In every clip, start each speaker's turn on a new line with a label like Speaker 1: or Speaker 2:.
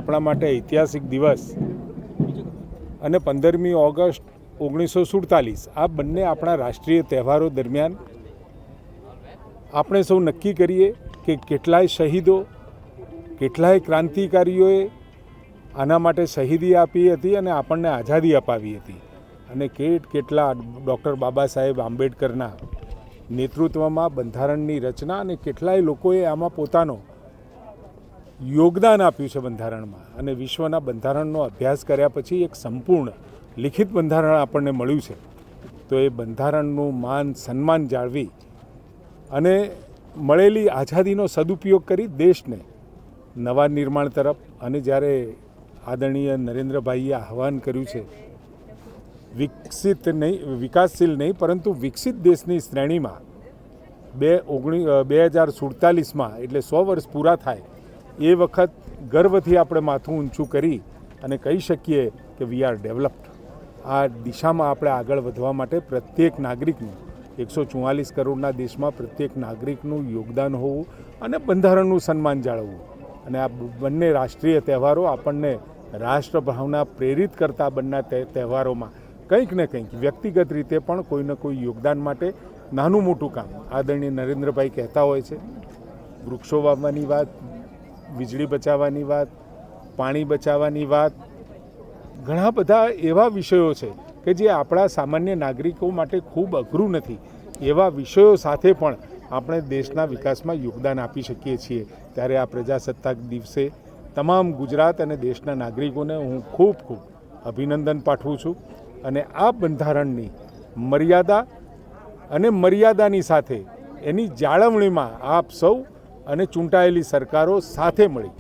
Speaker 1: આપણા માટે ઐતિહાસિક દિવસ અને 15મી ઓગસ્ટ 1947 આ બંને આપણા રાષ્ટ્રીય તહેવારો દરમિયાન આપણે સૌ નક્કી કરીએ કે કેટલાય શહીદો, કેટલાય ક્રાંતિકારીઓએ આના માટે શહીદી આપી હતી અને આપણને આઝાદી અપાવી હતી અને કેટલા ડૉક્ટર બાબા સાહેબ આંબેડકરના નેતૃત્વમાં બંધારણની રચના અને કેટલાય લોકોએ આમાં પોતાનો યોગદાન આપ્યું છે બંધારણમાં અને વિશ્વના બંધારણનો અભ્યાસ કર્યા પછી એક સંપૂર્ણ લિખિત બંધારણ આપણને મળ્યું છે. તો એ બંધારણનું માન સન્માન જાળવી અને મળેલી આઝાદીનો સદુપયોગ કરી દેશને નવા નિર્માણ તરફ અને જ્યારે આદરણીય નરેન્દ્રભાઈએ આહ્વાન કર્યું છે વિકાસશીલ નહીં પરંતુ વિકસિત દેશની શ્રેણીમાં 2047માં એટલે 100 વર્ષ પૂરા થાય એ વખત ગર્વથી આપણે માથું ઊંચું કરી અને કહી શકીએ કે વી આર ડેવલપ્ડ. આ દિશામાં આપણે આગળ વધવા માટે પ્રત્યેક નાગરિકનું 144 કરોડના દેશમાં પ્રત્યેક નાગરિકનું યોગદાન હોવું અને બંધારણનું સન્માન જાળવવું અને આ બંને રાષ્ટ્રીય તહેવારો આપણને રાષ્ટ્રભાવના પ્રેરિત કરતા બંને તહેવારોમાં કંઈક ને કંઈક વ્યક્તિગત રીતે પણ કોઈને કોઈ યોગદાન માટે નાનું મોટું કામ આદરણીય નરેન્દ્રભાઈ કહેતા હોય છે. વૃક્ષો વાવવાની વાત, વીજળી બચાવવાની વાત, પાણી બચાવવાની વાત, ઘણા બધા એવા વિષયો છે કે જે આપણા સામાન્ય નાગરિકો માટે ખૂબ અઘરું નથી. એવા વિષયો સાથે પણ આપણે દેશના વિકાસમાં યોગદાન આપી શકીએ છીએ. ત્યારે આ પ્રજાસત્તાક દિવસે તમામ ગુજરાત અને દેશના નાગરિકોને હું ખૂબ ખૂબ અભિનંદન પાઠવું છું અને આ બંધારણની મર્યાદા અને મર્યાદાની સાથે એની જાળવણીમાં આપ સૌ અને ચૂંટાયેલી સરકારો સાથે મળી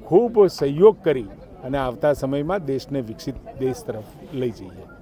Speaker 1: ખૂબ સહયોગ કરી અને આવતા સમયમાં દેશને વિકસિત દેશ તરફ લઈ જઈએ.